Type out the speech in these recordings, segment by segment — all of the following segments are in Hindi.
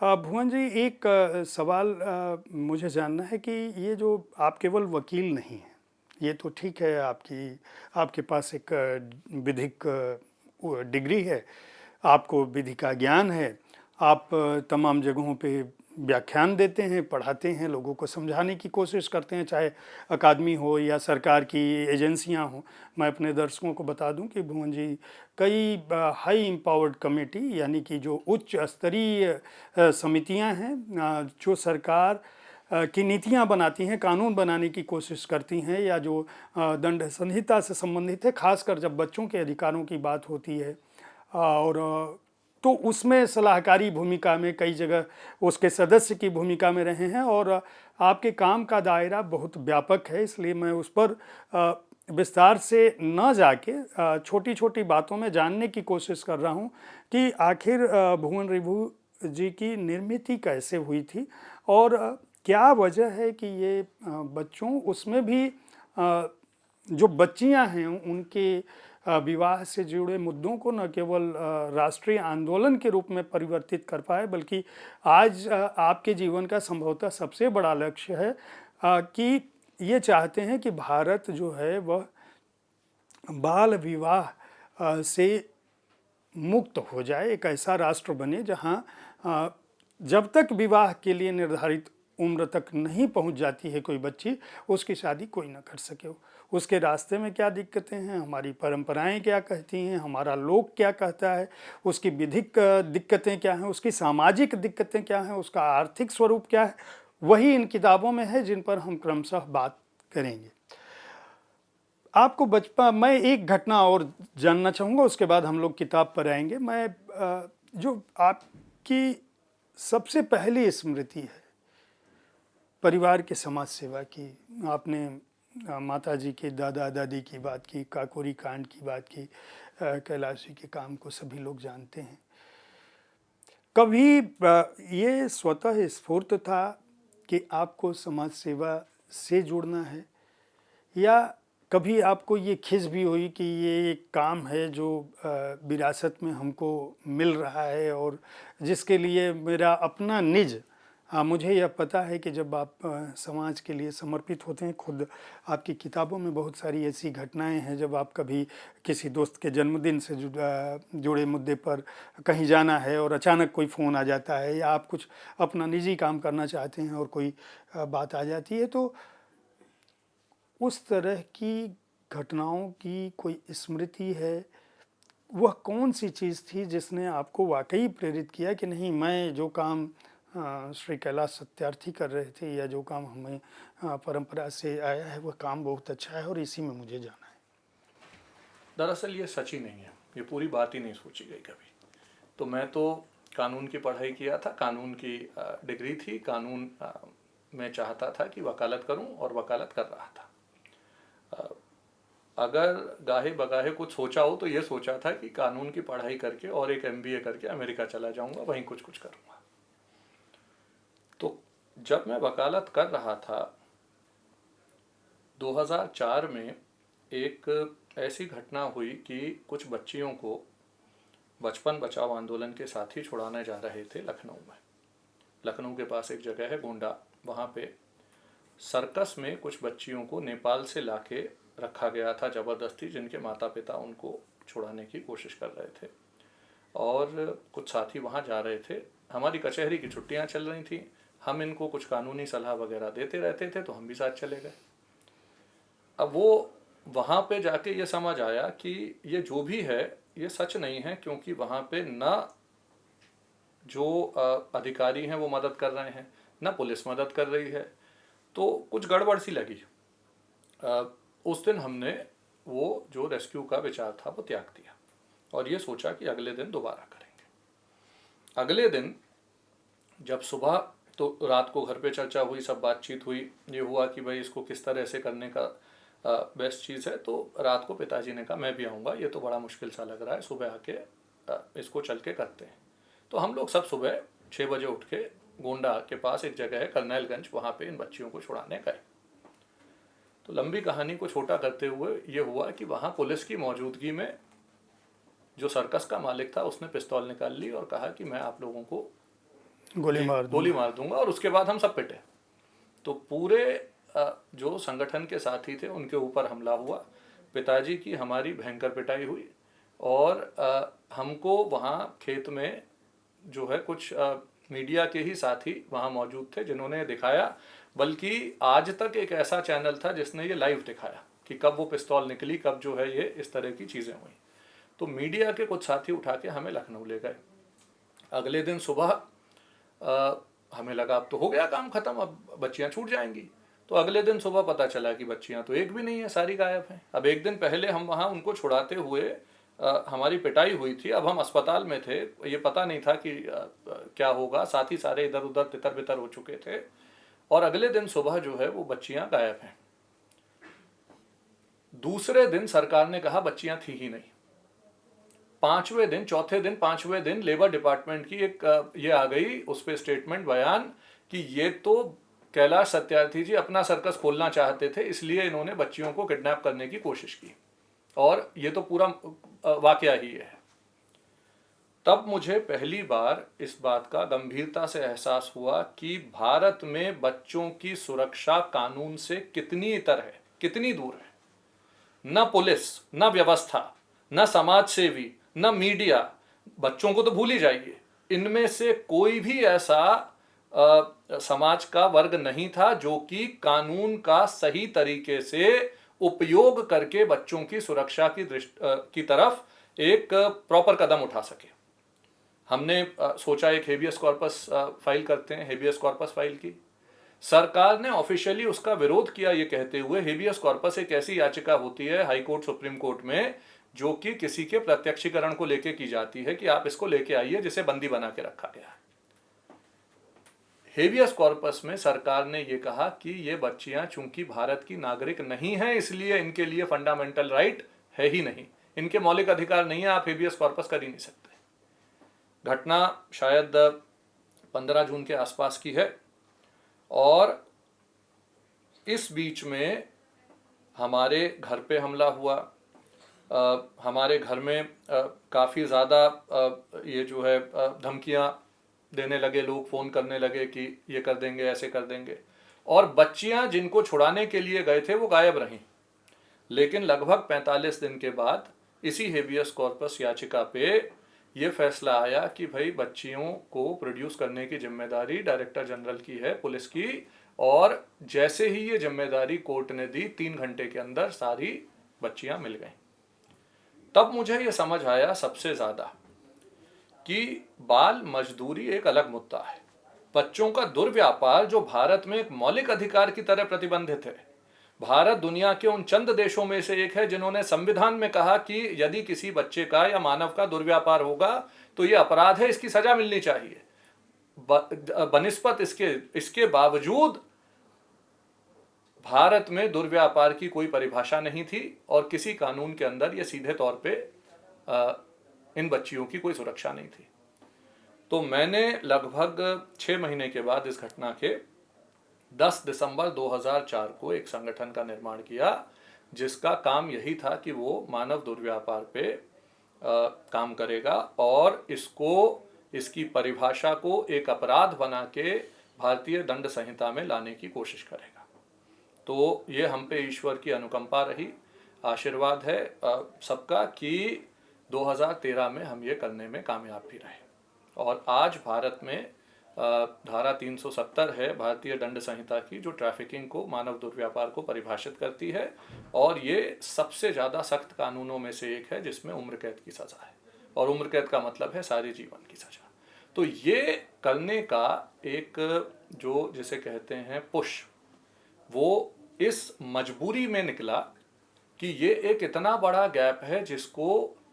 भुवन जी, एक सवाल मुझे जानना है कि ये जो आप केवल वकील नहीं हैं, ये तो ठीक है, आपके पास एक विधिक डिग्री है, आपको विधि का ज्ञान है, आप तमाम जगहों पे व्याख्यान देते हैं, पढ़ाते हैं, लोगों को समझाने की कोशिश करते हैं, चाहे अकादमी हो या सरकार की एजेंसियां हों। मैं अपने दर्शकों को बता दूं कि भुवन जी कई हाई एम्पावर्ड कमेटी यानी कि जो उच्च स्तरीय समितियां हैं, जो सरकार की नीतियां बनाती हैं, कानून बनाने की कोशिश करती हैं, या जो दंड संहिता से संबंधित है, खासकर जब बच्चों के अधिकारों की बात होती है। और तो उसमें सलाहकारी भूमिका में कई जगह उसके सदस्य की भूमिका में रहे हैं, और आपके काम का दायरा बहुत व्यापक है, इसलिए मैं उस पर विस्तार से न जाके छोटी छोटी बातों में जानने की कोशिश कर रहा हूँ कि आखिर भुवन रिभु जी की निर्मित कैसे हुई थी, और क्या वजह है कि ये बच्चों उसमें भी जो बच्चियां हैं उनके विवाह से जुड़े मुद्दों को न केवल राष्ट्रीय आंदोलन के रूप में परिवर्तित कर पाए, बल्कि आज आपके जीवन का संभवतः सबसे बड़ा लक्ष्य है कि ये चाहते हैं कि भारत जो है वह बाल विवाह से मुक्त हो जाए, एक ऐसा राष्ट्र बने जहां जब तक विवाह के लिए निर्धारित उम्र तक नहीं पहुंच जाती है कोई बच्ची, उसकी शादी कोई ना कर सके। उसके रास्ते में क्या दिक्कतें हैं, हमारी परंपराएं क्या कहती हैं, हमारा लोक क्या कहता है, उसकी विधिक दिक्कतें क्या हैं, उसकी सामाजिक दिक्कतें क्या हैं, उसका आर्थिक स्वरूप क्या है, वही इन किताबों में है जिन पर हम क्रमशः बात करेंगे। आपको बचपन मैं एक घटना और जानना चाहूँगा, उसके बाद हम लोग किताब पर आएंगे। मैं जो आपकी सबसे पहली स्मृति है परिवार के समाज सेवा की, आपने माता जी के दादा दादी की बात की, काकोरी कांड की बात की, कैलाशी के काम को सभी लोग जानते हैं। कभी ये स्वतः स्फूर्त था कि आपको समाज सेवा से जुड़ना है, या कभी आपको ये खिस भी हुई कि ये एक काम है जो विरासत में हमको मिल रहा है, और जिसके लिए मेरा अपना निज, मुझे यह पता है कि जब आप समाज के लिए समर्पित होते हैं, खुद आपकी किताबों में बहुत सारी ऐसी घटनाएं हैं जब आप कभी किसी दोस्त के जन्मदिन से जुड़े मुद्दे पर कहीं जाना है और अचानक कोई फ़ोन आ जाता है, या आप कुछ अपना निजी काम करना चाहते हैं और कोई बात आ जाती है, तो उस तरह की घटनाओं की कोई स्मृति है? वह कौन सी चीज़ थी जिसने आपको वाकई प्रेरित किया कि नहीं, मैं जो काम श्री कैलाश सत्यार्थी कर रहे थे, या जो काम हमें परंपरा से आया है, वह काम बहुत अच्छा है और इसी में मुझे जाना है? दरअसल ये सच ही नहीं है, ये पूरी बात ही नहीं सोची गई कभी। तो मैं तो कानून की पढ़ाई किया था, कानून की डिग्री थी, कानून मैं चाहता था कि वकालत करूं और वकालत कर रहा था। अगर गाहे बगाहे कुछ सोचा हो तो ये सोचा था कि कानून की पढ़ाई करके और एक एमबीए करके अमेरिका चला जाऊंगा, वहीं कुछ कुछ करूंगा। तो जब मैं वकालत कर रहा था 2004 में एक ऐसी घटना हुई कि कुछ बच्चियों को बचपन बचाओ आंदोलन के साथी छुड़ाने जा रहे थे लखनऊ में। लखनऊ के पास एक जगह है गोंडा, वहाँ पे सर्कस में कुछ बच्चियों को नेपाल से लाके रखा गया था ज़बरदस्ती, जिनके माता पिता उनको छुड़ाने की कोशिश कर रहे थे, और कुछ साथी वहाँ जा रहे थे। हमारी कचहरी की छुट्टियाँ चल रही थी, हम इनको कुछ कानूनी सलाह वगैरह देते रहते थे, तो हम भी साथ चले गए। अब वो वहाँ पे जाके ये समझ आया कि ये जो भी है ये सच नहीं है, क्योंकि वहाँ पे ना जो अधिकारी हैं वो मदद कर रहे हैं, ना पुलिस मदद कर रही है, तो कुछ गड़बड़ सी लगी। उस दिन हमने वो जो रेस्क्यू का विचार था वो त्याग दिया, और ये सोचा कि अगले दिन दोबारा करेंगे। अगले दिन जब सुबह, तो रात को घर पे चर्चा हुई, सब बातचीत हुई, ये हुआ कि भाई इसको किस तरह से करने का बेस्ट चीज़ है। तो रात को पिताजी ने कहा मैं भी आऊँगा, ये तो बड़ा मुश्किल सा लग रहा है, सुबह आके इसको चल के करते हैं। तो हम लोग सब सुबह 6 बजे उठ के गोंडा के पास एक जगह है कर्नैलगंज, वहाँ पे इन बच्चियों को छुड़ाने गए। तो लंबी कहानी को छोटा करते हुए ये हुआ कि वहाँ पुलिस की मौजूदगी में जो सर्कस का मालिक था उसने पिस्तौल निकाल ली और कहा कि मैं आप लोगों को गोली मार दूंगा और उसके बाद हम सब पिटे। तो पूरे जो संगठन के साथी थे उनके ऊपर हमला हुआ, पिताजी की हमारी भयंकर पिटाई हुई और हमको वहाँ खेत में जो है कुछ मीडिया के ही साथी वहाँ मौजूद थे जिन्होंने दिखाया, बल्कि आज तक एक ऐसा चैनल था जिसने ये लाइव दिखाया कि कब वो पिस्तौल निकली, कब जो है ये इस तरह की चीज़ें हुई। तो मीडिया के कुछ साथी उठा के हमें लखनऊ ले गए। अगले दिन सुबह हमें लगा अब तो हो गया काम खत्म, अब बच्चियां छूट जाएंगी। तो अगले दिन सुबह पता चला कि बच्चियां तो एक भी नहीं है, सारी गायब हैं। अब एक दिन पहले हम वहाँ उनको छुड़ाते हुए हमारी पिटाई हुई थी, अब हम अस्पताल में थे, ये पता नहीं था कि क्या होगा, साथी सारे इधर उधर तितर बितर हो चुके थे और अगले दिन सुबह जो है वो बच्चियां गायब हैं। दूसरे दिन सरकार ने कहा बच्चियां थी ही नहीं। चौथे दिन पांचवें दिन लेबर डिपार्टमेंट की एक ये आ गई, उस पर स्टेटमेंट बयान कि ये तो कैलाश सत्यार्थी जी अपना सर्कस खोलना चाहते थे, इसलिए इन्होंने बच्चियों को किडनैप करने की कोशिश की और ये तो पूरा वाकया ही है। तब मुझे पहली बार इस बात का गंभीरता से एहसास हुआ कि भारत में बच्चों की सुरक्षा कानून से कितनी इतर है, कितनी दूर है। न पुलिस, न व्यवस्था, न समाज सेवी, न मीडिया, बच्चों को तो भूल ही जाइए, इनमें से कोई भी ऐसा समाज का वर्ग नहीं था जो कि कानून का सही तरीके से उपयोग करके बच्चों की सुरक्षा की तरफ एक प्रॉपर कदम उठा सके। हमने सोचा एक हेबियस कॉर्पस फाइल करते हैं, हेबियस कॉर्पस फाइल की। सरकार ने ऑफिशियली उसका विरोध किया ये कहते हुए हेबियस कॉर्पस एक ऐसी याचिका होती है हाई कोर्ट सुप्रीम कोर्ट में जो कि किसी के प्रत्यक्षीकरण को लेके की जाती है कि आप इसको लेके आइए जिसे बंदी बना के रखा गया है। हेबियस कॉर्पस में सरकार ने ये कहा कि ये बच्चियां चूंकि भारत की नागरिक नहीं हैं इसलिए इनके लिए फंडामेंटल राइट है ही नहीं, इनके मौलिक अधिकार नहीं है, आप हेबियस कॉर्पस कर ही नहीं सकते। घटना शायद 15 जून के आसपास की है और इस बीच में हमारे घर पे हमला हुआ। हमारे घर में काफ़ी ज़्यादा ये जो है धमकियाँ देने लगे, लोग फ़ोन करने लगे कि ये कर देंगे, ऐसे कर देंगे, और बच्चियाँ जिनको छुड़ाने के लिए गए थे वो गायब रहीं। लेकिन लगभग 45 दिन के बाद इसी हेबियस कॉर्पस याचिका पे ये फैसला आया कि भाई बच्चियों को प्रोड्यूस करने की जिम्मेदारी डायरेक्टर जनरल की है, पुलिस की, और जैसे ही ये जिम्मेदारी कोर्ट ने दी 3 घंटे के अंदर सारी बच्चियां मिल गईं। तब मुझे ये समझ आया सबसे ज़्यादा कि बाल मजदूरी एक अलग मुद्दा है, बच्चों का दुर्व्यापार जो भारत में एक मौलिक अधिकार की तरह प्रतिबंधित है। भारत दुनिया के उन चंद देशों में से एक है जिन्होंने संविधान में कहा कि यदि किसी बच्चे का या मानव का दुर्व्यापार होगा तो ये अपराध है, इसकी सजा मिलनी चाहिए। बनिस्पत इसके बावजूद भारत में दुर्व्यापार की कोई परिभाषा नहीं थी और किसी कानून के अंदर ये सीधे तौर पे इन बच्चियों की कोई सुरक्षा नहीं थी। तो मैंने लगभग 6 महीने के बाद इस घटना के 10 दिसंबर 2004 को एक संगठन का निर्माण किया जिसका काम यही था कि वो मानव दुर्व्यापार पे काम करेगा और इसकी परिभाषा को एक अपराध बना के भारतीय दंड संहिता में लाने की कोशिश करेगा। तो ये हम पे ईश्वर की अनुकंपा रही, आशीर्वाद है सबका कि 2013 में हम ये करने में कामयाब भी रहे। और आज भारत में धारा 370 है भारतीय दंड संहिता की जो ट्रैफिकिंग को, मानव दुर्व्यापार को परिभाषित करती है और ये सबसे ज़्यादा सख्त कानूनों में से एक है जिसमें उम्र कैद की सज़ा है, और उम्र कैद का मतलब है सारे जीवन की सज़ा। तो ये करने का एक जो जिसे कहते हैं पुश, वो इस मजबूरी में निकला कि ये एक इतना बड़ा गैप है जिसको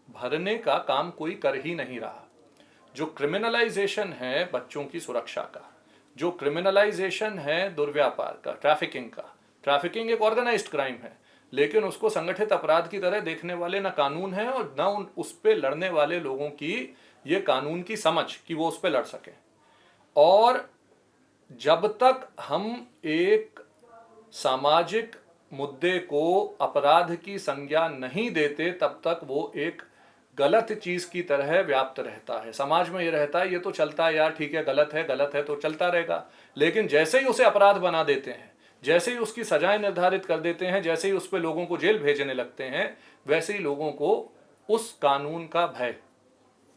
भरने का काम कोई कर ही नहीं रहा। जो क्रिमिनलाइजेशन है बच्चों की सुरक्षा का, जो क्रिमिनलाइजेशन है दुर्व्यापार का, ट्रैफिकिंग एक ऑर्गेनाइज्ड क्राइम है, लेकिन उसको संगठित अपराध की तरह देखने वाले ना कानून है और ना उस पे लड़ने वाले लोगों की ये कानून की समझ कि वो उस पे लड़ सके। और जब तक हम एक सामाजिक मुद्दे को अपराध की संज्ञा नहीं देते तब तक वो एक गलत चीज की तरह व्याप्त रहता है। समाज में ये रहता है ये तो चलता है यार, ठीक है, गलत है तो चलता रहेगा। लेकिन जैसे ही उसे अपराध बना देते हैं, जैसे ही उसकी सजाएं निर्धारित कर देते हैं, जैसे ही उस पर लोगों को जेल भेजने लगते हैं, वैसे ही लोगों को उस कानून का भय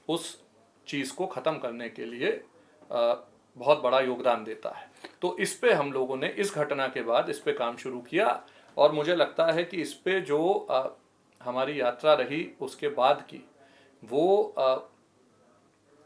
उस चीज को खत्म करने के लिए बहुत बड़ा योगदान देता है। तो इस पे हम लोगों ने इस घटना के बाद इस पे काम शुरू किया, और मुझे लगता है कि इस पे जो हमारी यात्रा रही उसके बाद की, वो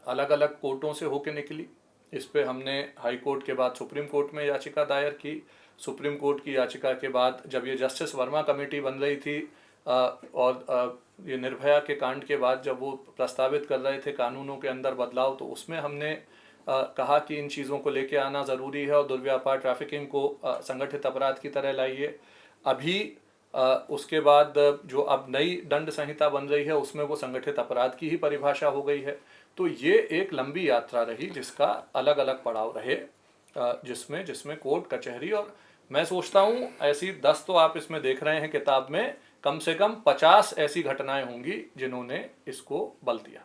अलग अलग कोर्टों से होके निकली। इस पे हमने हाई कोर्ट के बाद सुप्रीम कोर्ट में याचिका दायर की। सुप्रीम कोर्ट की याचिका के बाद जब ये जस्टिस वर्मा कमेटी बन रही थी और ये निर्भया के कांड के बाद जब वो प्रस्तावित कर रहे थे कानूनों के अंदर बदलाव, तो उसमें हमने कहा कि इन चीज़ों को लेके आना ज़रूरी है और दुर्व्यापार ट्रैफिकिंग को संगठित अपराध की तरह लाइए। अभी उसके बाद जो अब नई दंड संहिता बन रही है उसमें वो संगठित अपराध की ही परिभाषा हो गई है। तो ये एक लंबी यात्रा रही जिसका अलग अलग पड़ाव रहे, जिसमें कोर्ट कचहरी, और मैं सोचता हूँ ऐसी 10 तो आप इसमें देख रहे हैं किताब में, कम से कम 50 ऐसी घटनाएं होंगी जिन्होंने इसको बल दिया।